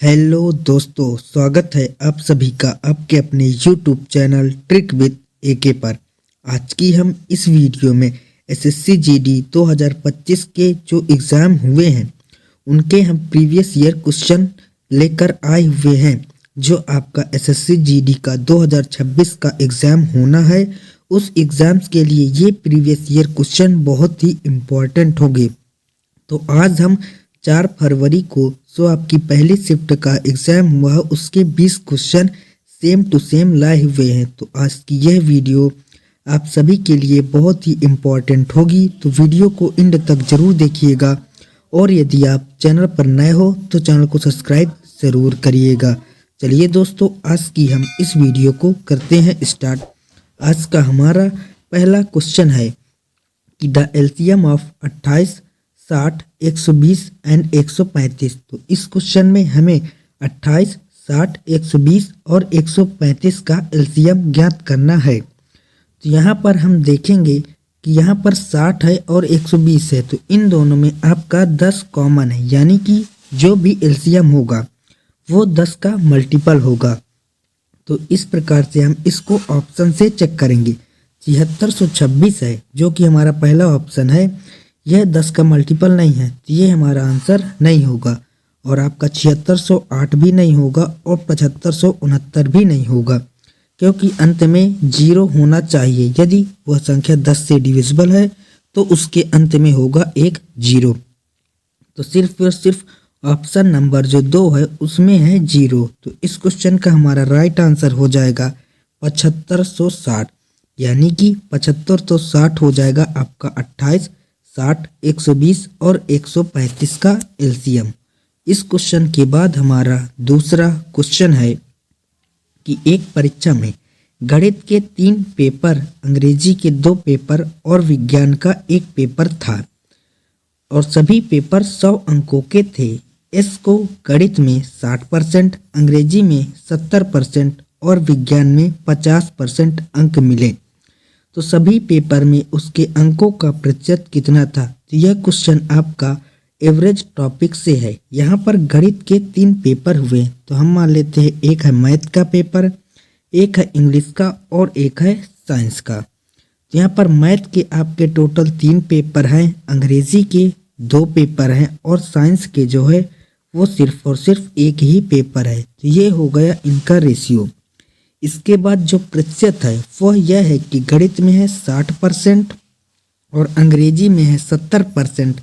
Hello दोस्तों, स्वागत है आप सभी का आपके अपने यूट्यूब चैनल ट्रिक विद एके पर। आज की हम इस वीडियो में एसएससी जीडी 2025 के जो एग्ज़ाम हुए हैं उनके हम प्रीवियस ईयर क्वेश्चन लेकर आए हुए हैं। जो आपका एसएससी जीडी का 2026 का एग्ज़ाम होना है, उस एग्ज़ाम्स के लिए ये प्रीवियस ईयर क्वेश्चन बहुत ही इम्पोर्टेंट होंगे। तो आज हम 4 फरवरी को जो आपकी पहली शिफ्ट का एग्ज़ाम हुआ है उसके 20 क्वेश्चन सेम टू सेम लाए हुए हैं। तो आज की यह वीडियो आप सभी के लिए बहुत ही इम्पोर्टेंट होगी, तो वीडियो को एंड तक ज़रूर देखिएगा। और यदि आप चैनल पर नए हो तो चैनल को सब्सक्राइब ज़रूर करिएगा। चलिए दोस्तों, आज की हम इस वीडियो को करते हैं स्टार्ट। आज का हमारा पहला क्वेश्चन है कि द एलसीएम ऑफ 28, 60, 120 एंड 135। तो इस क्वेश्चन में हमें 28, 60, 120 और 135 का एलसीएम ज्ञात करना है। तो यहाँ पर हम देखेंगे कि यहाँ पर 60 है और 120 है, तो इन दोनों में आपका 10 कॉमन है, यानी कि जो भी एलसीएम होगा वो 10 का मल्टीपल होगा। तो इस प्रकार से हम इसको ऑप्शन से चेक करेंगे। 7626 है जो कि हमारा पहला ऑप्शन है, यह 10 का मल्टीपल नहीं है, तो ये हमारा आंसर नहीं होगा। और आपका 7608 भी नहीं होगा और 7569 भी नहीं होगा, क्योंकि अंत में 0 होना चाहिए। यदि वह संख्या 10 से डिविजिबल है तो उसके अंत में होगा एक 0। तो सिर्फ और सिर्फ ऑप्शन नंबर जो 2 है उसमें है 0। तो इस क्वेश्चन का हमारा राइट आंसर हो जाएगा 7560, यानी कि 75 तो 60 हो जाएगा आपका 28, 60, 120 और 135 का एलसीएम। इस क्वेश्चन के बाद हमारा दूसरा क्वेश्चन है कि एक परीक्षा में गणित के 3 पेपर, अंग्रेजी के 2 पेपर और विज्ञान का 1 पेपर था और सभी पेपर 100 अंकों के थे। एस को गणित में 60%, अंग्रेजी में 70% और विज्ञान में 50% अंक मिले। तो सभी पेपर में उसके अंकों का प्रतिशत कितना था? तो यह क्वेश्चन आपका एवरेज टॉपिक से है। यहाँ पर गणित के 3 पेपर हुए, तो हम मान लेते हैं एक है मैथ का पेपर, एक है इंग्लिश का और एक है साइंस का। तो यहाँ पर मैथ के आपके टोटल 3 पेपर हैं, अंग्रेजी के 2 पेपर हैं और साइंस के जो है वो सिर्फ और सिर्फ एक ही पेपर है। तो ये हो गया इनका रेशियो। इसके बाद जो प्रतिशत है वह यह है कि गणित में है 60% और अंग्रेजी में है 70%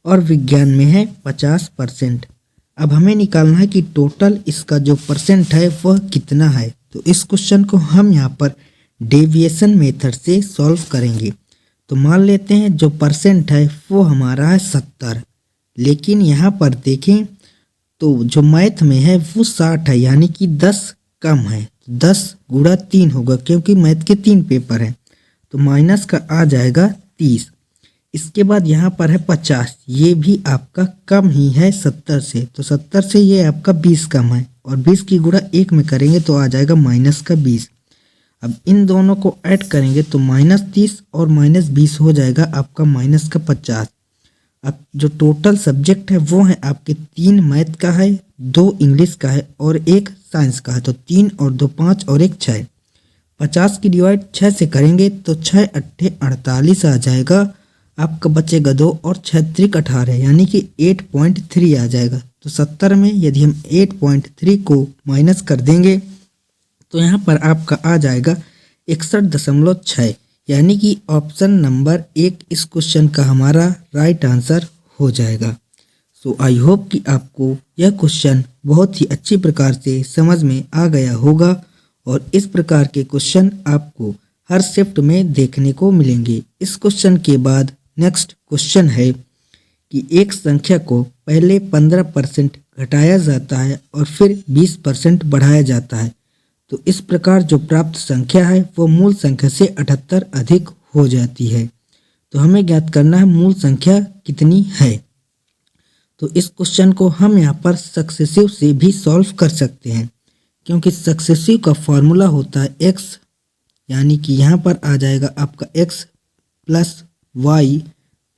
और विज्ञान में है 50%। अब हमें निकालना है कि टोटल इसका जो परसेंट है वह कितना है। तो इस क्वेश्चन को हम यहाँ पर डेविएशन मेथड से सॉल्व करेंगे। तो मान लेते हैं जो परसेंट है वो हमारा है 70, लेकिन यहाँ पर देखें तो जो मैथ में है वो 60 है, यानी कि 10 कम है। 10 गुणा 3 होगा, क्योंकि मैथ के 3 पेपर हैं, तो माइनस का आ जाएगा 30। इसके बाद यहाँ पर है 50, ये भी आपका कम ही है 70 से, तो 70 से ये आपका 20 कम है और 20 की गुणा 1 में करेंगे तो आ जाएगा माइनस का 20। अब इन दोनों को ऐड करेंगे तो -30 और -20 हो जाएगा आपका माइनस का 50। अब जो टोटल सब्जेक्ट है वो है आपके 3 मैथ का है, 2 इंग्लिश का है और 1 साइंस का है। तो 3 और 2 5 और 1 6। 50 की डिवाइड 6 से करेंगे तो 6 8 48 आ जाएगा, आपका बचेगा 2 और 6 3 18, यानी कि 8.3 आ जाएगा। तो 70 में यदि हम 8.3 को माइनस कर देंगे तो यहाँ पर आपका आ जाएगा 61.6, यानी कि ऑप्शन नंबर 1 इस क्वेश्चन का हमारा राइट आंसर हो जाएगा। सो आई होप कि आपको यह क्वेश्चन बहुत ही अच्छी प्रकार से समझ में आ गया होगा और इस प्रकार के क्वेश्चन आपको हर शिफ्ट में देखने को मिलेंगे। इस क्वेश्चन के बाद नेक्स्ट क्वेश्चन है कि एक संख्या को पहले 15% घटाया जाता है और फिर 20% बढ़ाया जाता है। तो इस प्रकार जो प्राप्त संख्या है वो मूल संख्या से 78 अधिक हो जाती है। तो हमें ज्ञात करना है मूल संख्या कितनी है। तो इस क्वेश्चन को हम यहाँ पर सक्सेसिव से भी सॉल्व कर सकते हैं, क्योंकि सक्सेसिव का फॉर्मूला होता है x, यानी कि यहाँ पर आ जाएगा आपका x plus y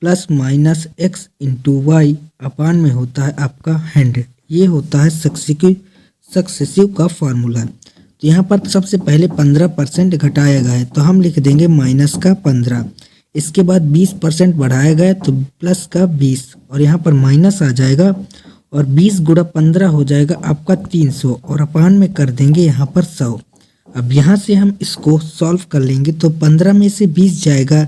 plus minus x into y अपान में होता है आपका 100, ये होता है सक्सेसिव का फार्मूला। तो यहाँ पर सबसे पहले 15% घटाया गया है तो हम लिख देंगे माइनस का 15। इसके बाद 20% बढ़ाया गया तो प्लस का 20 और यहाँ पर माइनस आ जाएगा और 20 गुणा 15 हो जाएगा आपका 300 और अपान में कर देंगे यहाँ पर 100। अब यहाँ से हम इसको सॉल्व कर लेंगे तो 15 में से 20 जाएगा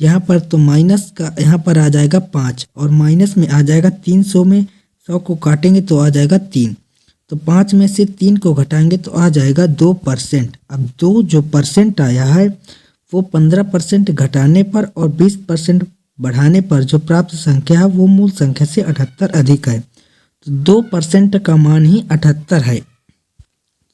यहाँ पर तो माइनस का यहाँ पर आ जाएगा 5 और माइनस में आ जाएगा 300 में 100 को काटेंगे तो आ जाएगा 3। तो 5 में से 3 को घटाएंगे तो आ जाएगा 2%। अब 2 जो परसेंट आया है वो 15% घटाने पर और 20% बढ़ाने पर जो प्राप्त संख्या है वो मूल संख्या से 78 अधिक है। तो 2% का मान ही 78 है।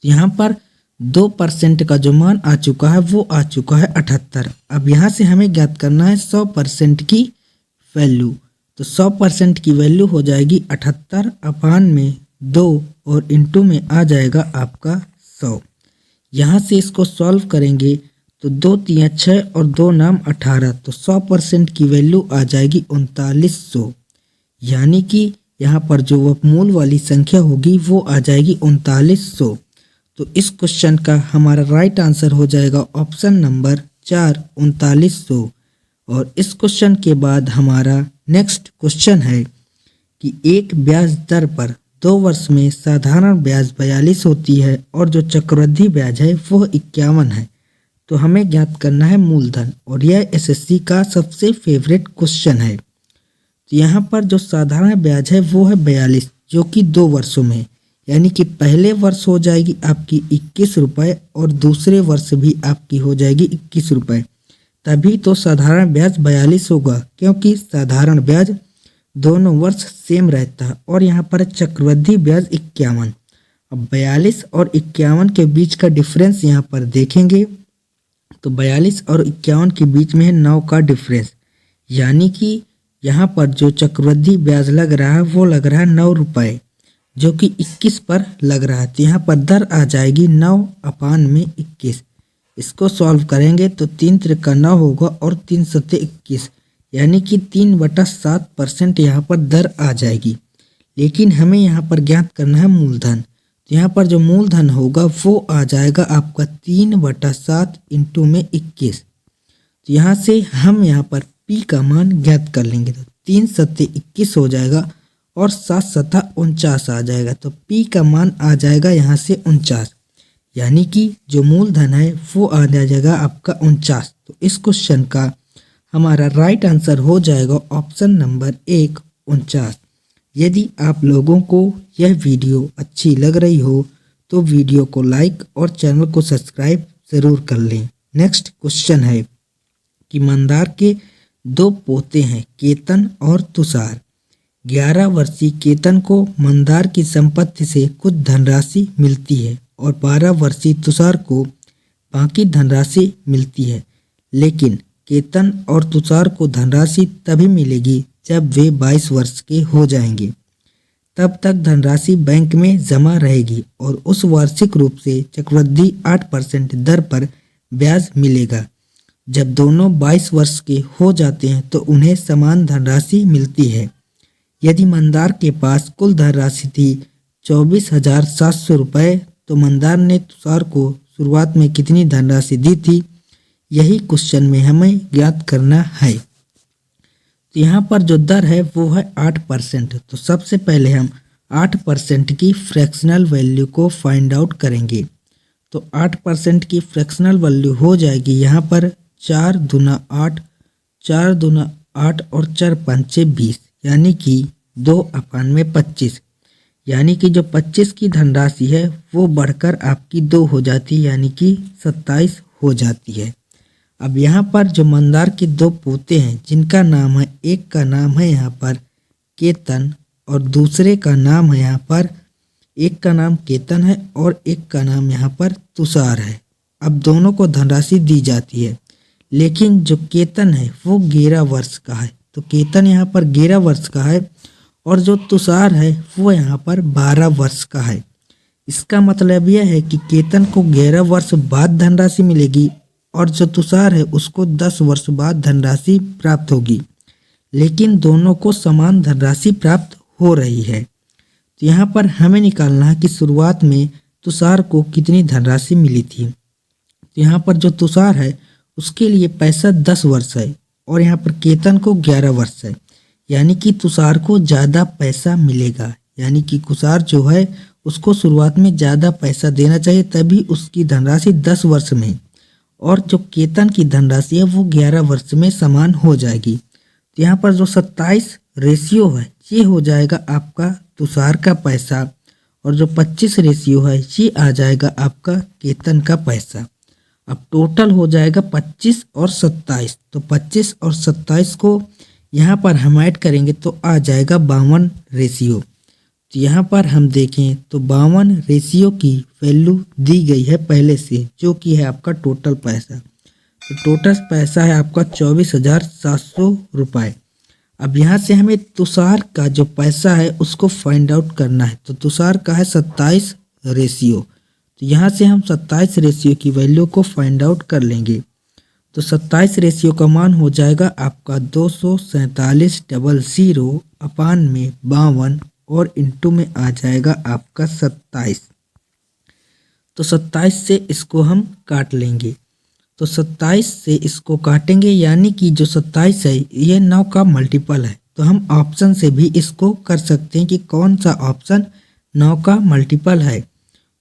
यहाँ पर 2% का जो मान आ चुका है वो आ चुका है 78। अब यहाँ से हमें ज्ञात करना है 100% की वैल्यू। तो 100% की वैल्यू हो जाएगी 78 अपान में 2 और इंटू में आ जाएगा आपका 100। यहाँ से इसको सॉल्व करेंगे तो 2 3 6 और 2 नाम 18 तो 100% की वैल्यू आ जाएगी 3900। यानी कि यहाँ पर जो मूल वाली संख्या होगी वो आ जाएगी 3900। तो इस क्वेश्चन का हमारा राइट आंसर हो जाएगा ऑप्शन नंबर 4 3900। और इस क्वेश्चन के बाद हमारा नेक्स्ट क्वेश्चन है कि एक ब्याज दर पर 2 वर्ष में साधारण ब्याज 42 होती है और जो चक्रवृद्धि ब्याज है वो 51 है। तो हमें ज्ञात करना है मूलधन और यह एसएससी का सबसे फेवरेट क्वेश्चन है। तो यहाँ पर जो साधारण ब्याज है वो है 42 जो कि 2 वर्षों में, यानी कि पहले वर्ष हो जाएगी आपकी 21 रुपये और दूसरे वर्ष भी आपकी हो जाएगी 21 रुपये। तभी तो साधारण ब्याज 42 होगा क्योंकि साधारण ब्याज दोनों वर्ष सेम रहता है और यहाँ पर चक्रवृद्धि ब्याज 51। अब 42 और 51 के बीच का डिफरेंस यहाँ पर देखेंगे तो 42 और 51 के बीच में है 9 का डिफरेंस, यानी कि यहाँ पर जो चक्रवृद्धि ब्याज लग रहा है वो लग रहा है 9 रुपये जो कि 21 पर लग रहा है। तो यहाँ पर दर आ जाएगी 9 अपान में 21। इसको सॉल्व करेंगे तो 3 त्रिका 9 होगा और 3 सत्ते 21, यानी कि 3/7% यहाँ पर दर आ जाएगी। लेकिन हमें यहाँ पर ज्ञात करना है मूलधन। तो यहाँ पर जो मूलधन होगा वो आ जाएगा आपका 3/7 इंटू में 21। तो यहाँ से हम यहाँ पर P का मान ज्ञात कर लेंगे तो 3 सत्ते 21 हो जाएगा और 7 सत्ता 49 आ जाएगा। तो P का मान आ जाएगा यहाँ से 49, यानी कि जो मूलधन है वो आ जाएगा आपका 49। तो इस क्वेश्चन का हमारा राइट आंसर हो जाएगा ऑप्शन नंबर 1 49। यदि आप लोगों को यह वीडियो अच्छी लग रही हो तो वीडियो को लाइक और चैनल को सब्सक्राइब ज़रूर कर लें। नेक्स्ट क्वेश्चन है कि मंदार के 2 पोते हैं केतन और तुषार। 11 वर्षीय केतन को मंदार की संपत्ति से कुछ धनराशि मिलती है और 12 वर्षीय तुषार को बाकी धनराशि मिलती है, लेकिन केतन और तुषार को धनराशि तभी मिलेगी जब वे 22 वर्ष के हो जाएंगे। तब तक धनराशि बैंक में जमा रहेगी और उस वार्षिक रूप से चक्रवृद्धि 8% दर पर ब्याज मिलेगा। जब दोनों 22 वर्ष के हो जाते हैं तो उन्हें समान धनराशि मिलती है। यदि मंदार के पास कुल धनराशि थी 24,700 रुपये तो मंदार ने तुषार को शुरुआत में कितनी धनराशि दी थी, यही क्वेश्चन में हमें ज्ञात करना है। तो यहाँ पर जो दर है वो है 8%। तो सबसे पहले हम 8% की फ्रैक्शनल वैल्यू को फाइंड आउट करेंगे। तो 8% की फ्रैक्शनल वैल्यू हो जाएगी यहाँ पर 4 दूना 8, 4 दूना 8 और 4 पंचे 20, यानी कि 2 अपान में 25, यानी कि जो 25 की धनराशि है वो बढ़कर आपकी 2 हो जाती है, यानी कि 27 हो जाती है। अब यहाँ पर जो मंदार के 2 पोते हैं जिनका नाम है, एक का नाम है यहाँ पर केतन और दूसरे का नाम है यहाँ पर, एक का नाम केतन है और एक का नाम यहाँ पर तुषार है। अब दोनों को धनराशि दी जाती है, लेकिन जो केतन है वो 11 वर्ष का है। तो केतन यहाँ पर 11 वर्ष का है और जो तुषार है वो यहाँ पर 12 वर्ष का है। इसका मतलब यह है कि केतन को 11 वर्ष बाद धनराशि मिलेगी और जो तुषार है उसको 10 वर्ष बाद धनराशि प्राप्त होगी, लेकिन दोनों को समान धनराशि प्राप्त हो रही है। तो यहाँ पर हमें निकालना है कि शुरुआत में तुषार को कितनी धनराशि मिली थी। तो यहाँ पर जो तुषार है उसके लिए पैसा 10 वर्ष है और यहाँ पर केतन को 11 वर्ष है, यानी कि तुषार को ज़्यादा पैसा मिलेगा। यानी कि तुषार जो है उसको शुरुआत में ज़्यादा पैसा देना चाहिए, तभी उसकी धनराशि 10 वर्ष में और जो केतन की धनराशि है वो 11 वर्ष में समान हो जाएगी। तो यहाँ पर जो 27 रेशियो है ये हो जाएगा आपका तुषार का पैसा और जो 25 रेशियो है ये आ जाएगा आपका केतन का पैसा। अब टोटल हो जाएगा 25 और 27। तो 25 और 27 को यहाँ पर हम ऐड करेंगे तो आ जाएगा 52 रेशियो। तो यहाँ पर हम देखें तो 52 रेशियो की वैल्यू दी गई है पहले से, जो कि है आपका टोटल पैसा। तो टोटल पैसा है आपका 24,700 रुपये। अब यहाँ से हमें तुषार का जो पैसा है उसको फाइंड आउट करना है। तो तुषार का है 27 रेशियो, तो यहाँ से हम 27 रेशियो की वैल्यू को फाइंड आउट कर लेंगे। तो 27 रेशियो का मान हो जाएगा आपका 247,000 अपान में 52 और इंटू में आ जाएगा आपका 27। तो 27 से इसको हम काट लेंगे। तो 27 से इसको काटेंगे यानी कि जो 27 है ये 9 का मल्टीपल है। तो हम ऑप्शन से भी इसको कर सकते हैं कि कौन सा ऑप्शन 9 का मल्टीपल है।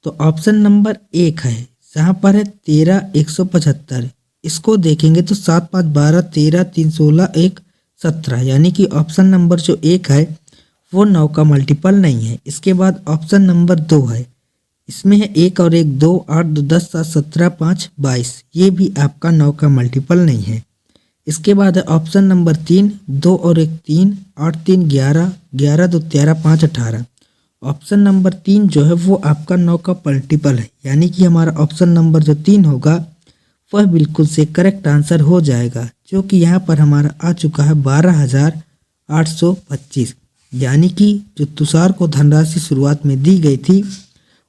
तो ऑप्शन नंबर 1 है, जहाँ पर है 13,175। इसको देखेंगे तो 7, 5, 12, 13, 3, 16, 1, 17, यानी कि ऑप्शन नंबर जो 1 है वो 9 का मल्टीपल नहीं है। इसके बाद ऑप्शन नंबर 2 है, इसमें है 1 और 1 2, 8, 2, 10, 7, 17, 5, 22, ये भी आपका 9 का मल्टीपल नहीं है। इसके बाद है ऑप्शन नंबर 3, 2 और 1 3, 8, 3, 11, 11, 2, 13, 5, 18। ऑप्शन नंबर 3 जो है वो आपका 9 का मल्टीपल है, यानी कि हमारा ऑप्शन नंबर जो 3 होगा वह बिल्कुल से करेक्ट आंसर हो जाएगा, जो कि यहाँ पर हमारा आ चुका है 12,825। यानी कि जो तुषार को धनराशि शुरुआत में दी गई थी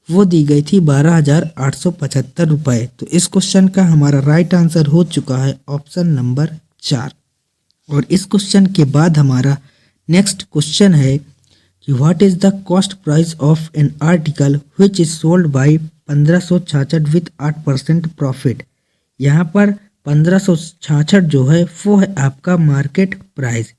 वो दी गई थी 12,875 रुपये। तो इस क्वेश्चन का हमारा राइट आंसर हो चुका है ऑप्शन नंबर 4। और इस क्वेश्चन के बाद हमारा नेक्स्ट क्वेश्चन है कि what is the cost price of an article which is sold by 1566 with 8% profit. यहाँ पर 1566 जो है वो है आपका मार्केट प्राइस,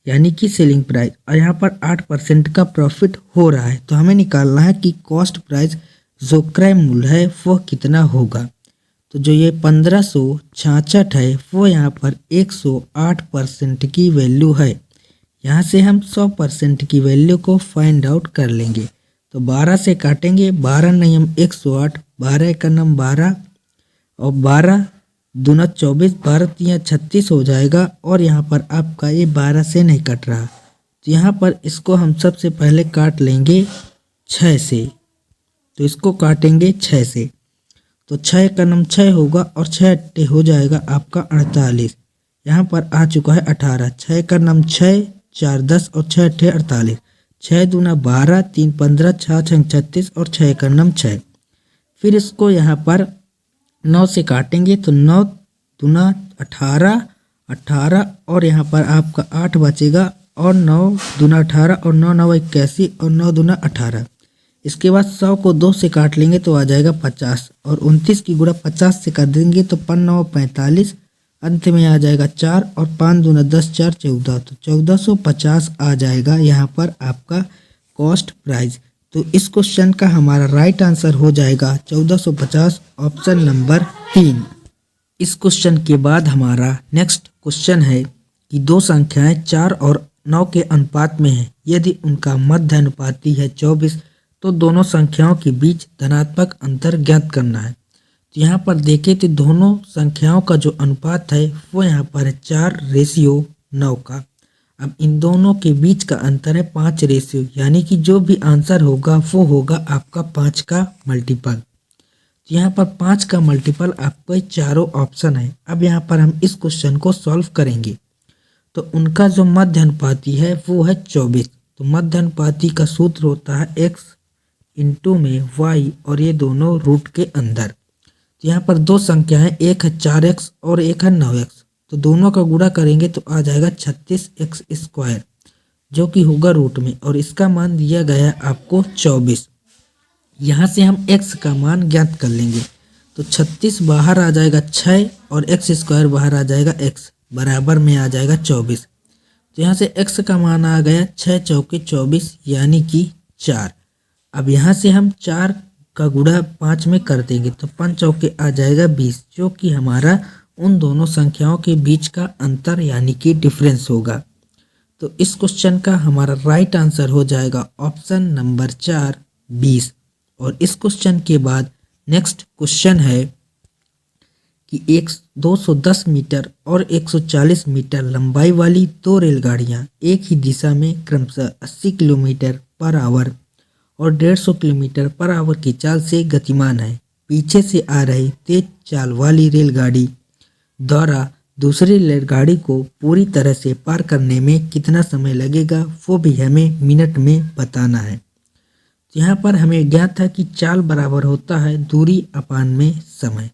यानी कि सेलिंग प्राइस, और यहाँ पर 8% का प्रॉफिट हो रहा है। तो हमें निकालना है कि कॉस्ट प्राइस जो क्रय मूल्य है वो कितना होगा। तो जो ये 1566 है वो यहाँ पर 108% की वैल्यू है। यहाँ से हम 100% की वैल्यू को फाइंड आउट कर लेंगे। तो 12 से काटेंगे, 12 नहीं हम 108, 12 का नम 12 और 12 दूना 24, 12 तिया 36 हो जाएगा। और यहाँ पर आपका ये 12 से नहीं कट रहा, तो यहाँ पर इसको हम सबसे पहले काट लेंगे 6 से। तो इसको काटेंगे 6 से, तो 6 का नम 6 होगा और 6 अट्टे हो जाएगा आपका 48। यहाँ पर आ चुका है 18, 6 का नम 6, 4 10 और 6 अट्ठे 48, 6 दूना 12, 3 15, 6 6 36 और 6 का नम 6। फिर इसको यहाँ पर 9 से काटेंगे, तो 9 दूना 18, 18 और यहाँ पर आपका 8 बचेगा और 9 दूना 18 और 9 9 81 और 9 दूना 18। इसके बाद 100 को 2 से काट लेंगे तो आ जाएगा 50 और 29 की गुणा 50 से कर देंगे तो 5 9 45, अंत में आ जाएगा 4 और 5 दूना 10 4 14, तो 1450 आ जाएगा यहाँ पर आपका कॉस्ट प्राइस। तो इस क्वेश्चन का हमारा राइट आंसर हो जाएगा 1450, ऑप्शन नंबर 3। इस क्वेश्चन के बाद हमारा नेक्स्ट क्वेश्चन है कि दो संख्याएं 4 और 9 के अनुपात में हैं। यदि उनका मध्य अनुपाती है 24 तो दोनों संख्याओं के बीच धनात्मक अंतर ज्ञात करना है। तो यहाँ पर देखें तो दोनों संख्याओं का जो अनुपात है वो यहाँ पर है 4:9 का। अब इन दोनों के बीच का अंतर है 5 यानी कि जो भी आंसर होगा वो होगा आपका 5 का मल्टीपल। तो यहाँ पर 5 का मल्टीपल आपको चारों ऑप्शन है। अब यहाँ पर हम इस क्वेश्चन को सॉल्व करेंगे। तो उनका जो मध्य अनुपाती है वो है 24। तो मध्य अनुपाती का सूत्र होता है x इंटू में y और ये दोनों रूट के अंदर। तो यहाँ पर दो संख्या है, एक है 4x और एक है 9x। तो दोनों का गुणा करेंगे तो आ जाएगा 36x²। जो कि होगा रूट में, और इसका मान दिया गया है आपको 24। यहाँ से हम x का मान ज्ञात कर लेंगे। तो 36 बाहर आ जाएगा 6 और x स्क्वायर बाहर आ जाएगा x, बराबर में आ जाएगा 24। तो यहाँ से x का मान आ गया 6 चौके 24 यानी कि 4। अब यहाँ से हम 4 का गुणा 5 में कर देंगे तो 5 चौके आ जाएगा 20, जो कि हमारा उन दोनों संख्याओं के बीच का अंतर यानी कि डिफरेंस होगा। तो इस क्वेश्चन का हमारा राइट आंसर हो जाएगा ऑप्शन नंबर 4, 20। और इस क्वेश्चन के बाद नेक्स्ट क्वेश्चन है कि 210 मीटर और 140 मीटर लंबाई वाली दो रेलगाड़ियां एक ही दिशा में क्रमशः 80 किलोमीटर पर आवर और 150 किलोमीटर पर आवर की चाल से गतिमान है। पीछे से आ रही तेज चाल वाली रेलगाड़ी द्वारा दूसरी रेलगाड़ी को पूरी तरह से पार करने में कितना समय लगेगा, वो भी हमें मिनट में बताना है। तो यहाँ पर हमें ज्ञात है कि चाल बराबर होता है दूरी अपान में समय।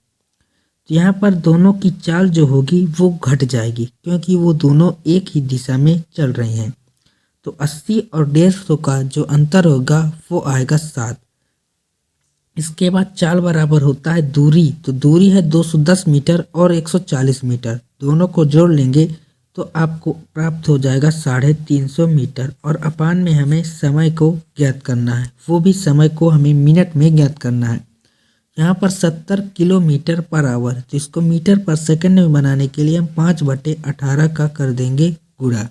तो यहाँ पर दोनों की चाल जो होगी वो घट जाएगी, क्योंकि वो दोनों एक ही दिशा में चल रही हैं। तो 80 और 150 का जो अंतर होगा वो आएगा 7। इसके बाद चाल बराबर होता है दूरी, तो दूरी है 210 मीटर और 140 मीटर, दोनों को जोड़ लेंगे तो आपको प्राप्त हो जाएगा 350 मीटर। और अपान में हमें समय को ज्ञात करना है, वो भी समय को हमें मिनट में ज्ञात करना है। यहाँ पर 70 किलोमीटर पर आवर, तो इसको मीटर पर सेकंड में बनाने के लिए हम 5/18 का कर देंगे गुणा।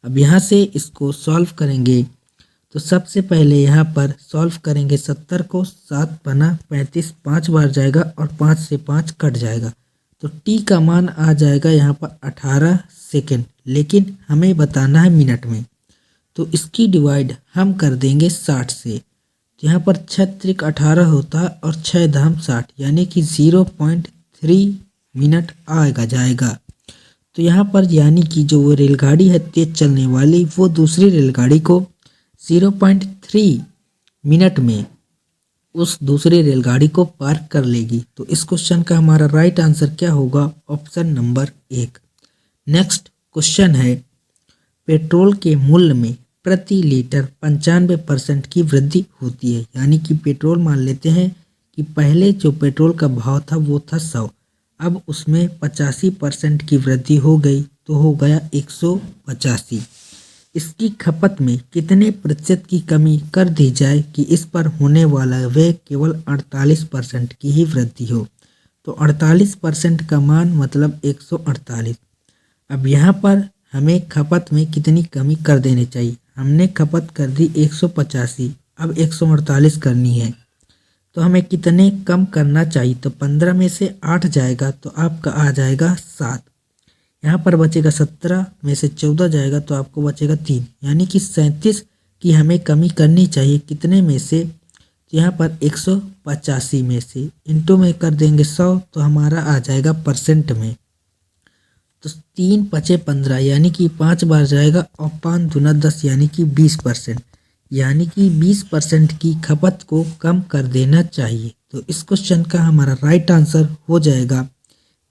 अब यहाँ से इसको सॉल्व करेंगे तो सबसे पहले यहाँ पर सॉल्व करेंगे 70 को, 7 बना 35, 5 बार जाएगा और 5 से 5 कट जाएगा। तो t का मान आ जाएगा यहाँ पर 18 सेकेंड, लेकिन हमें बताना है मिनट में। तो इसकी डिवाइड हम कर देंगे 60 से। तो यहाँ पर 6 त्रिक 18 होता है और 6 धाम 60 यानी कि 0.3 मिनट आएगा जाएगा। तो यहाँ पर यानी कि जो वो रेलगाड़ी है तेज चलने वाली, वो दूसरी रेलगाड़ी को 0.3 मिनट में उस दूसरी रेलगाड़ी को पार कर लेगी। तो इस क्वेश्चन का हमारा राइट आंसर क्या होगा, ऑप्शन नंबर 1। नेक्स्ट क्वेश्चन है, पेट्रोल के मूल्य में प्रति लीटर 95% की वृद्धि होती है। यानी कि पेट्रोल मान लेते हैं कि पहले जो पेट्रोल का भाव था वो था 100, अब उसमें 85% की वृद्धि हो गई तो हो गया 185। इसकी खपत में कितने प्रतिशत की कमी कर दी जाए कि इस पर होने वाला व्यय केवल 48% की ही वृद्धि हो। तो 48% का मान मतलब 148। अब यहाँ पर हमें खपत में कितनी कमी कर देनी चाहिए, हमने खपत कर दी 185, अब 148 करनी है। तो हमें कितने कम करना चाहिए, तो 15 में से 8 जाएगा तो आपका आ जाएगा 7। यहाँ पर बचेगा 17 में से 14 जाएगा तो आपको बचेगा 3, यानी कि 37 की हमें कमी करनी चाहिए। कितने में से, तो यहाँ पर 185 में से इंटू में कर देंगे 100 तो हमारा आ जाएगा परसेंट में। तो 3 पचे 15 यानी कि 5 बार जाएगा और 5 दूना 10 यानी कि 20%, यानी कि 20% की खपत को कम कर देना चाहिए। तो इस क्वेश्चन का हमारा राइट आंसर हो जाएगा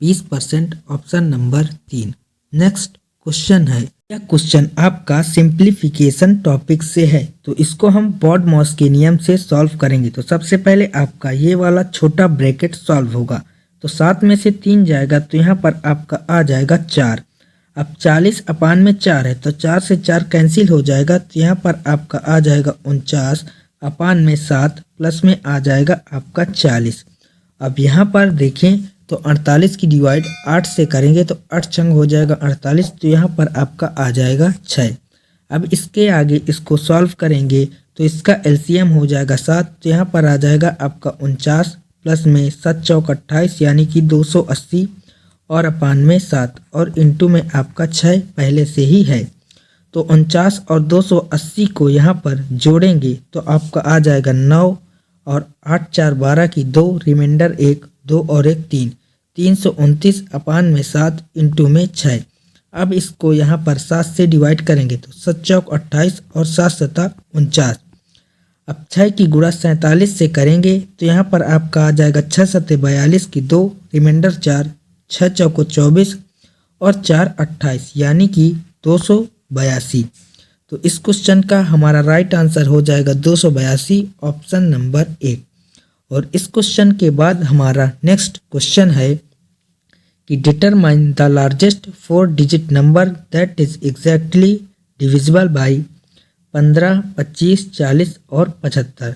20%, ऑप्शन नंबर 3। नेक्स्ट क्वेश्चन है, यह क्वेश्चन आपका सिंप्लीफिकेशन टॉपिक से है, तो इसको हम बॉड-मॉस के नियम से सॉल्व करेंगे। तो सबसे पहले आपका ये वाला छोटा ब्रैकेट सॉल्व होगा, तो 7 में से 3 जाएगा तो यहाँ पर आपका आ जाएगा 4। अब 40 अपान में 4 है तो 4 से 4 कैंसिल हो जाएगा, तो यहाँ पर आपका आ जाएगा 49 अपान में 7 प्लस में आ जाएगा आपका 40। अब यहाँ पर देखें तो 48 की डिवाइड 8 से करेंगे तो 8 छंग हो जाएगा 48, तो यहाँ पर आपका आ जाएगा 6। अब इसके आगे इसको सॉल्व करेंगे तो इसका एलसीएम हो जाएगा 7, तो यहाँ पर आ जाएगा आपका 49 प्लस में 7 चौक 28 यानी कि 280 और अपान में 7 और इंटू में आपका 6 पहले से ही है। तो 49 और 280 को यहाँ पर जोड़ेंगे तो आपका आ जाएगा 9 और 8 4 12 की 2, रिमाइंडर 1, 2 और 1 3, 329 अपान में 7 इंटू में 6। अब इसको यहाँ पर 7 से डिवाइड करेंगे तो 7 चौक 28 और 7 सता 49। अब 6 की गुणा 47 से करेंगे तो यहाँ पर आपका आ जाएगा 6 सते 42 की 2, रिमाइंडर 4, 6 चौको 24 और 4 28 यानी कि 282। तो इस क्वेश्चन का हमारा राइट आंसर हो जाएगा 282, ऑप्शन नंबर 1। और इस क्वेश्चन के बाद हमारा नेक्स्ट क्वेश्चन है कि determine the largest 4 digit number that is exactly divisible by 15, 25, 40 और 75।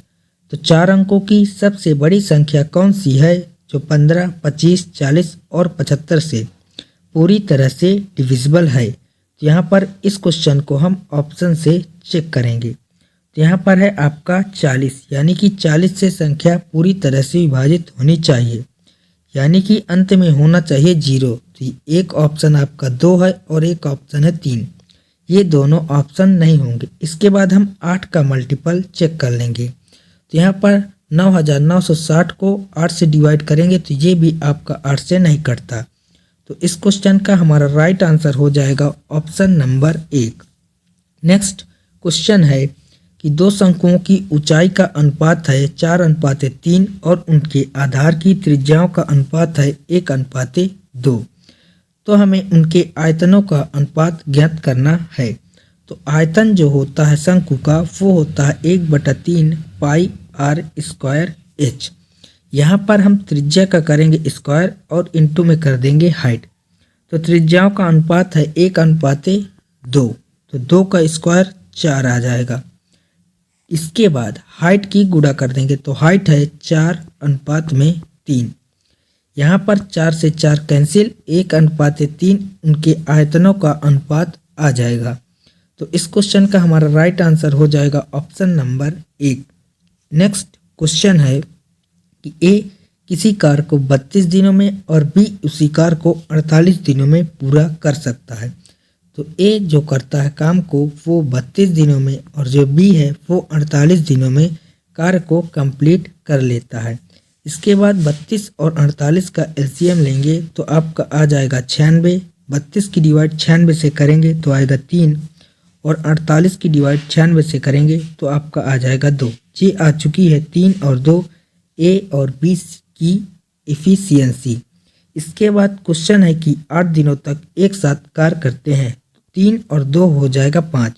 तो 4 अंकों की सबसे बड़ी संख्या कौन सी है जो 15, 25, 40 और 75 से पूरी तरह से डिविजिबल है। तो यहाँ पर इस क्वेश्चन को हम ऑप्शन से चेक करेंगे। तो यहाँ पर है आपका 40, यानी कि 40 से संख्या पूरी तरह से विभाजित होनी चाहिए, यानी कि अंत में होना चाहिए 0। तो एक ऑप्शन आपका 2 है और एक ऑप्शन है 3, ये दोनों ऑप्शन नहीं होंगे। इसके बाद हम 8 का मल्टीपल चेक कर लेंगे। तो यहाँ पर 9960 को 8 से डिवाइड करेंगे तो ये भी आपका 8 से नहीं कटता। तो इस क्वेश्चन का हमारा राइट आंसर हो जाएगा ऑप्शन नंबर 1। नेक्स्ट क्वेश्चन है कि 2 शंकुओं की ऊंचाई का अनुपात है 4:3 और उनके आधार की त्रिज्याओं का अनुपात है 1:2। तो हमें उनके आयतनों का अनुपात ज्ञात करना है। तो आयतन जो होता है शंकु का वो होता है 1/3 पाई आर स्क्वायर एच। यहाँ पर हम त्रिज्या का करेंगे स्क्वायर और इनटू में कर देंगे हाइट। तो त्रिज्याओं का अनुपात है 1:2, तो 2 का स्क्वायर 4 आ जाएगा। इसके बाद हाइट की गुणा कर देंगे तो हाइट है 4:3। यहाँ पर 4 से 4 कैंसिल, 1:3 उनके आयतनों का अनुपात आ जाएगा। तो इस क्वेश्चन का हमारा राइट आंसर हो जाएगा ऑप्शन नंबर 1। नेक्स्ट क्वेश्चन है कि ए किसी कार्य को 32 दिनों में और बी उसी कार्य को 48 दिनों में पूरा कर सकता है। तो ए जो करता है काम को वो 32 दिनों में और जो बी है वो 48 दिनों में कार्य को कंप्लीट कर लेता है। इसके बाद 32 और 48 का एलसीएम लेंगे तो आपका आ जाएगा 96। 32 की डिवाइड 96 से करेंगे तो आएगा 3 और 48 की डिवाइड 96 से करेंगे तो आपका आ जाएगा 2। ये आ चुकी है 3 और 2 ए और बी की एफिशिएंसी। इसके बाद क्वेश्चन है कि 8 दिनों तक एक साथ कार्य करते हैं, 3 और 2 हो जाएगा 5,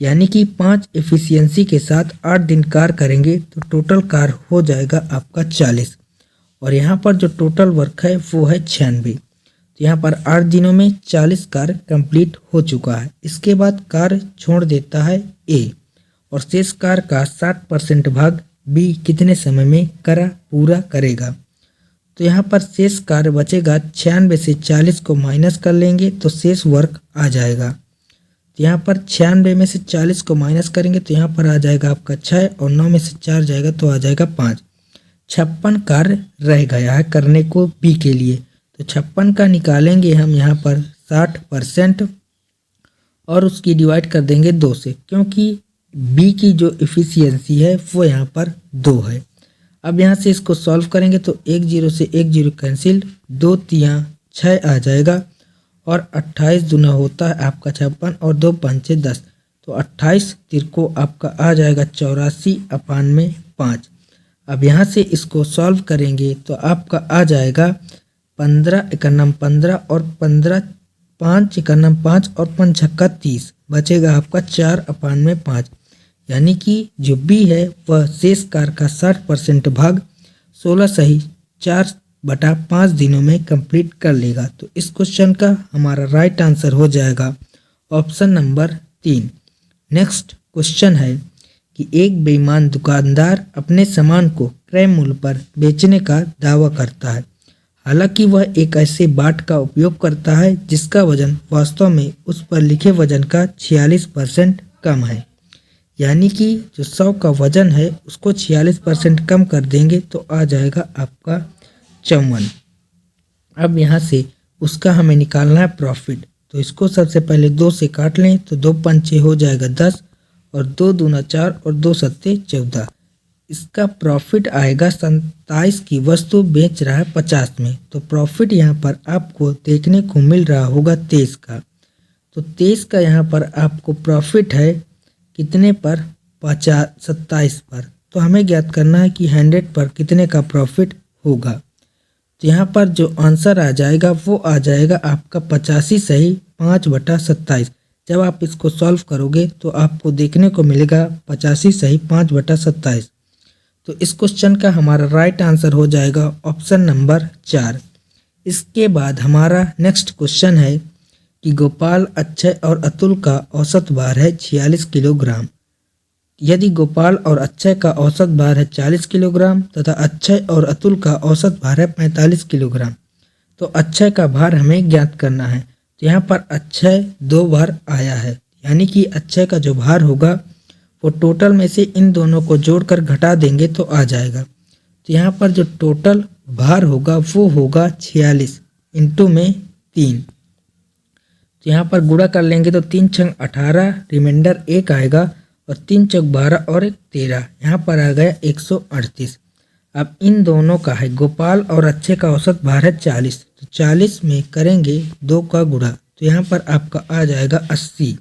यानी कि 5 एफिशिएंसी के साथ 8 दिन कार्य करेंगे तो टोटल कार्य हो जाएगा आपका 40 और यहाँ पर जो टोटल वर्क है वो है 96। तो यहाँ पर 8 दिनों में 40 कार्य कंप्लीट हो चुका है। इसके बाद कार्य छोड़ देता है ए और शेष कार्य का 60% भाग बी कितने समय में पूरा करेगा। तो यहाँ पर शेष कार्य बचेगा, 96 से 40 को माइनस कर लेंगे तो शेष वर्क आ जाएगा। तो यहाँ पर 96 में से 40 को माइनस करेंगे तो यहाँ पर आ जाएगा आपका 6 और 9 में से 4 जाएगा तो आ जाएगा 5। 56 कार्य रह गया है करने को बी के लिए। तो 56 का निकालेंगे हम यहाँ पर 60% और उसकी डिवाइड कर देंगे 2 से, क्योंकि बी की जो एफिशिएंसी है वो यहाँ पर 2 है। अब यहाँ से इसको सॉल्व करेंगे तो 1 0 से 1 0 कैंसिल, 2 3 6 आ जाएगा और 28 दूना होता है आपका 56 और 2 5 10, तो 28 तिरको आपका आ जाएगा 84/5। अब यहाँ से इसको सॉल्व करेंगे तो आपका आ जाएगा 15 1 15 और 15 5 1 5 और 5 6 30, बचेगा आपका 4/5, यानी कि जो बी है वह शेष कार्य का 60% भाग 16 सही 4/5 दिनों में कंप्लीट कर लेगा। तो इस क्वेश्चन का हमारा राइट आंसर हो जाएगा ऑप्शन नंबर 3। नेक्स्ट क्वेश्चन है कि एक बेईमान दुकानदार अपने सामान को क्रय मूल्य पर बेचने का दावा करता है, हालांकि वह एक ऐसे बाट का उपयोग करता है जिसका वजन वास्तव में उस पर लिखे वजन का 46% कम है, यानी कि जो 100 का वजन है उसको 46% कम कर देंगे तो आ जाएगा आपका 54। अब यहाँ से उसका हमें निकालना है प्रॉफिट। तो इसको सबसे पहले 2 से काट लें तो 2 पंचे हो जाएगा 10 और 2 दूना 4 और 2 सत्ते 14। इसका प्रॉफिट आएगा 27 की वस्तु बेच रहा है 50 में। तो प्रॉफिट यहाँ पर आपको देखने को मिल रहा होगा 23 का। तो 23 का यहाँ पर आपको प्रॉफिट है कितने पर, 27 पर। तो हमें ज्ञात करना है कि 100 पर कितने का प्रॉफिट होगा। तो यहाँ पर जो आंसर आ जाएगा वो आ जाएगा आपका 85 सही 5/27, जब आप इसको सॉल्व करोगे तो आपको देखने को मिलेगा 85 सही 5/27। तो इस क्वेश्चन का हमारा राइट आंसर हो जाएगा ऑप्शन नंबर 4। इसके बाद हमारा नेक्स्ट क्वेश्चन है कि गोपाल, अक्षय और अतुल का औसत भार है 46 किलोग्राम। यदि गोपाल और अक्षय का औसत भार है 40 किलोग्राम तथा अक्षय और अतुल का औसत भार है 45 किलोग्राम, तो अक्षय का भार हमें ज्ञात करना है। तो यहाँ पर अक्षय 2 बार आया है, यानी कि अक्षय का जो भार होगा वो टोटल में से इन दोनों को जोड़कर घटा देंगे तो आ जाएगा। तो यहाँ पर जो टोटल भार होगा वो होगा 46 इंटू में 3। तो यहाँ पर गुणा कर लेंगे तो 3 छंग 18, रिमाइंडर 1 आएगा और 3 चौक 12 और 1 13, यहाँ पर आ गया 138। अब इन दोनों का है गोपाल और अक्षय का औसत भार है 40, तो 40 में करेंगे 2 का गुणा, तो यहाँ पर आपका आ जाएगा 80।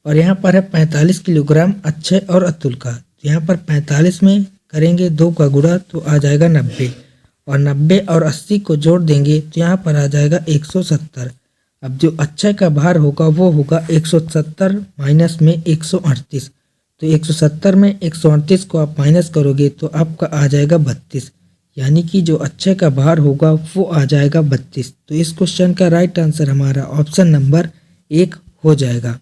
और यहाँ पर है 45 किलोग्राम अक्षय और अतुल का, तो यहाँ पर 45 में करेंगे 2 का गुणा तो आ जाएगा 90, और 90 और 80 को जोड़ देंगे तो यहाँ पर आ जाएगा 170। अब जो अक्षय का भार होगा वो होगा 170 माइनस में 138, तो 170 में 138 को आप माइनस करोगे तो आपका आ जाएगा 32, यानी कि जो अक्षय का भार होगा वो आ जाएगा 32। तो इस क्वेश्चन का राइट आंसर हमारा ऑप्शन नंबर 1 हो जाएगा।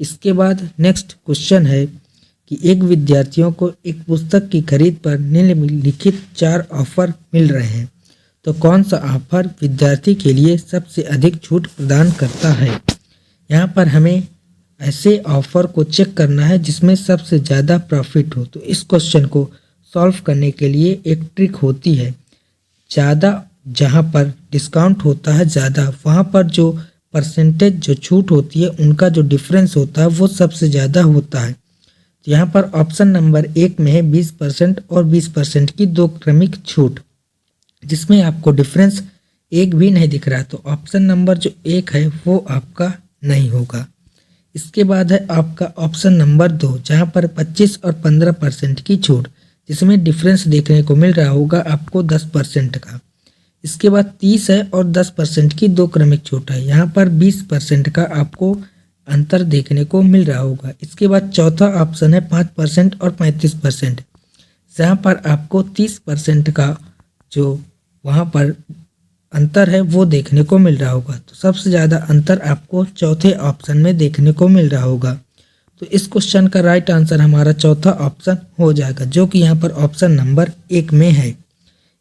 इसके बाद नेक्स्ट क्वेश्चन है कि एक विद्यार्थियों को एक पुस्तक की खरीद पर निम्नलिखित 4 ऑफर मिल रहे हैं, तो कौन सा ऑफर विद्यार्थी के लिए सबसे अधिक छूट प्रदान करता है। यहाँ पर हमें ऐसे ऑफर को चेक करना है जिसमें सबसे ज़्यादा प्रॉफिट हो। तो इस क्वेश्चन को सॉल्व करने के लिए एक ट्रिक होती है, ज़्यादा जहाँ पर डिस्काउंट होता है ज़्यादा, वहाँ पर जो परसेंटेज जो छूट होती है उनका जो डिफरेंस होता है वो सबसे ज़्यादा होता है। तो यहाँ पर ऑप्शन नंबर 1 में है 20% और 20% की 2 क्रमिक छूट, जिसमें आपको डिफरेंस एक भी नहीं दिख रहा, तो ऑप्शन नंबर जो 1 है वो आपका नहीं होगा। इसके बाद है आपका ऑप्शन नंबर 2, जहाँ पर 25 और 15% की छूट, जिसमें डिफरेंस देखने को मिल रहा होगा आपको 10% का। इसके बाद 30 है और 10% की 2 क्रमिक छूट है, यहाँ पर 20% का आपको अंतर देखने को मिल रहा होगा। इसके बाद चौथा ऑप्शन है 5% और 35%, जहाँ पर आपको 30% का जो वहाँ पर अंतर है वो देखने को मिल रहा होगा। तो सबसे ज़्यादा अंतर आपको चौथे ऑप्शन में देखने को मिल रहा होगा। तो इस क्वेश्चन का राइट आंसर हमारा चौथा ऑप्शन हो जाएगा, जो कि यहाँ पर ऑप्शन नंबर 1 में है।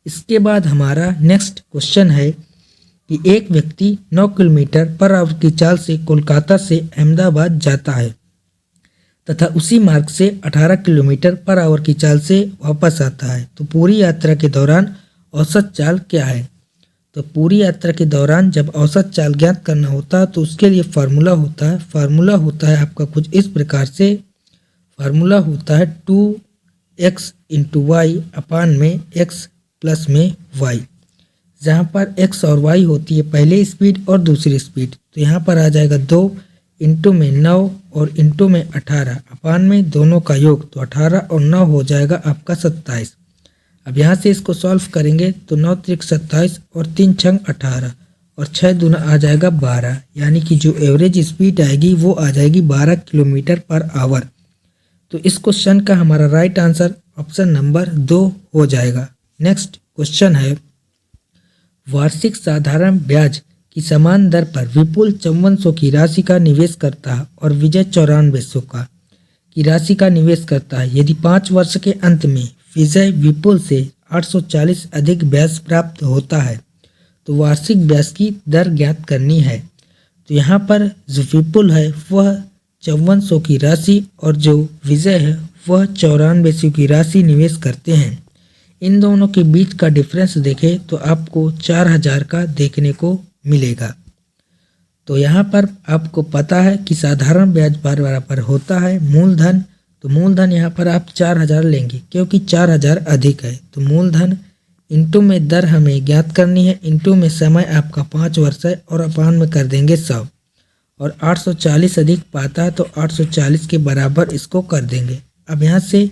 इसके बाद हमारा नेक्स्ट क्वेश्चन है कि एक व्यक्ति 9 किलोमीटर पर आवर की चाल से कोलकाता से अहमदाबाद जाता है तथा उसी मार्ग से 18 किलोमीटर पर आवर की चाल से वापस आता है, तो पूरी यात्रा के दौरान औसत चाल क्या है। तो पूरी यात्रा के दौरान जब औसत चाल ज्ञात करना होता है तो उसके लिए फार्मूला होता है आपका कुछ इस प्रकार से। फार्मूला होता है 2x इंटू वाई अपान में x प्लस में y, जहाँ पर x और y होती है पहले स्पीड और दूसरी स्पीड। तो यहाँ पर आ जाएगा 2 इंटू में 9 और इंटू में 18 अपान में दोनों का योग, तो 18 और 9 हो जाएगा आपका 27। अब यहाँ से इसको सॉल्व करेंगे तो 9 त्रिक 27 और 3 छंग 18 और 6 दूना आ जाएगा 12, यानी कि जो एवरेज स्पीड आएगी वो आ जाएगी 12 किलोमीटर पर आवर। तो इस क्वेश्चन का हमारा राइट आंसर ऑप्शन नंबर 2 हो जाएगा। नेक्स्ट क्वेश्चन है, वार्षिक साधारण ब्याज की समान दर पर विपुल 5400 की राशि का निवेश करता है और विजय 9400 की राशि का निवेश करता है। यदि 5 वर्ष के अंत में विजय विपुल से 840 अधिक ब्याज प्राप्त होता है तो वार्षिक ब्याज की दर ज्ञात करनी है। तो यहाँ पर जो विपुल है वह 5400 की राशि और जो विजय है वह 9400 की राशि निवेश करते हैं। इन दोनों के बीच का डिफरेंस देखें तो आपको 4000 का देखने को मिलेगा। तो यहाँ पर आपको पता है कि साधारण ब्याज बराबर होता है मूलधन, तो मूलधन यहाँ पर आप 4000 लेंगे क्योंकि 4000 अधिक है, तो मूलधन इंटू में दर हमें ज्ञात करनी है, इंटू में समय आपका 5 वर्ष है और अपान में कर देंगे 100, और 840 अधिक पाता है तो 840 के बराबर इसको कर देंगे। अब यहाँ से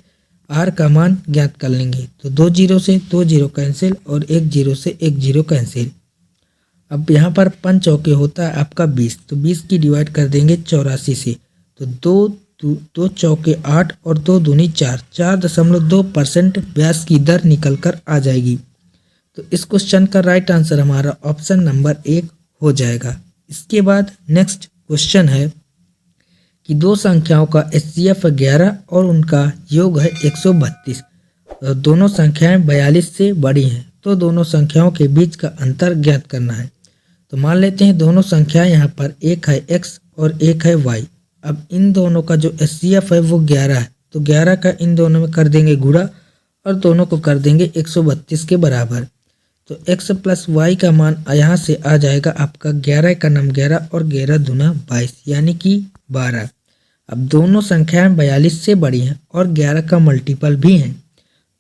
आर का मान ज्ञात कर लेंगे, तो 2 जीरो से 2 जीरो कैंसिल और 1 जीरो से 1 जीरो कैंसिल। अब यहाँ पर 5 चौके होता है आपका 20, तो 20 की डिवाइड कर देंगे 84 से, तो 2 चौके 8 और 2 दूनी 4, 4.2% ब्याज की दर निकल कर आ जाएगी। तो इस क्वेश्चन का राइट आंसर हमारा ऑप्शन नंबर 1 हो जाएगा। इसके बाद नेक्स्ट क्वेश्चन है कि दो संख्याओं का HCF 11 और उनका योग है 132। दोनों संख्याएं 42 से बड़ी हैं, तो दोनों संख्याओं के बीच का अंतर ज्ञात करना है। तो मान लेते हैं दोनों संख्याएं यहाँ पर एक है x और एक है y। अब इन दोनों का जो HCF है वो 11 है, तो 11 का इन दोनों में कर देंगे गुणा और दोनों को कर देंगे 132 के बराबर। तो x प्लस y का मान यहाँ से आ जाएगा आपका 11 का नाम 11 और 11 दूना 22 यानी कि 12। अब दोनों संख्याएं 42 से बड़ी हैं और 11 का मल्टीपल भी हैं,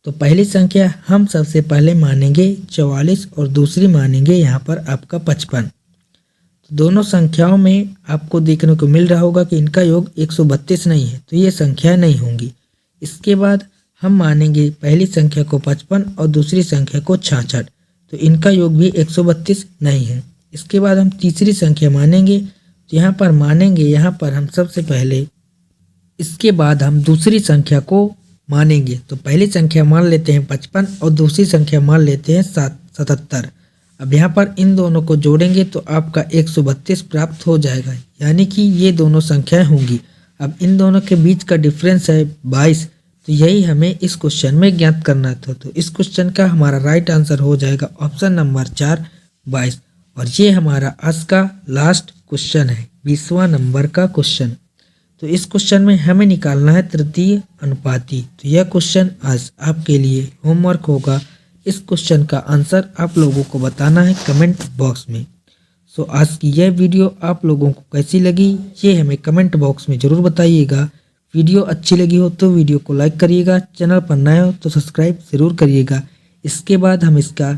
तो पहली संख्या हम सबसे पहले मानेंगे 44 और दूसरी मानेंगे यहाँ पर आपका 55। तो दोनों संख्याओं में आपको देखने को मिल रहा होगा कि इनका योग 132 नहीं है, तो ये संख्याएं नहीं होंगी। इसके बाद हम मानेंगे पहली संख्या को 55 और दूसरी संख्या को 66, तो इनका योग भी 132 नहीं है। इसके बाद हम तीसरी संख्या मानेंगे, तो यहाँ पर हम सबसे पहले इसके बाद हम दूसरी संख्या को मानेंगे। तो पहली संख्या मान लेते हैं 55 और दूसरी संख्या मान लेते हैं 77। अब यहाँ पर इन दोनों को जोड़ेंगे तो आपका 132 प्राप्त हो जाएगा, यानी कि ये दोनों संख्याएं होंगी। अब इन दोनों के बीच का डिफरेंस है 22, तो यही हमें इस क्वेश्चन में ज्ञात करना था। तो इस क्वेश्चन का हमारा राइट आंसर हो जाएगा ऑप्शन नंबर 4 22। और ये हमारा आज का लास्ट क्वेश्चन है, 20वां नंबर का क्वेश्चन। तो इस क्वेश्चन में हमें निकालना है तृतीय अनुपाती। तो यह क्वेश्चन आज आपके लिए होमवर्क होगा। इस क्वेश्चन का आंसर आप लोगों को बताना है कमेंट बॉक्स में। सो आज की यह वीडियो आप लोगों को कैसी लगी ये हमें कमेंट बॉक्स में ज़रूर बताइएगा। वीडियो अच्छी लगी हो तो वीडियो को लाइक करिएगा, चैनल पर नए हो तो सब्सक्राइब ज़रूर करिएगा। इसके बाद हम इसका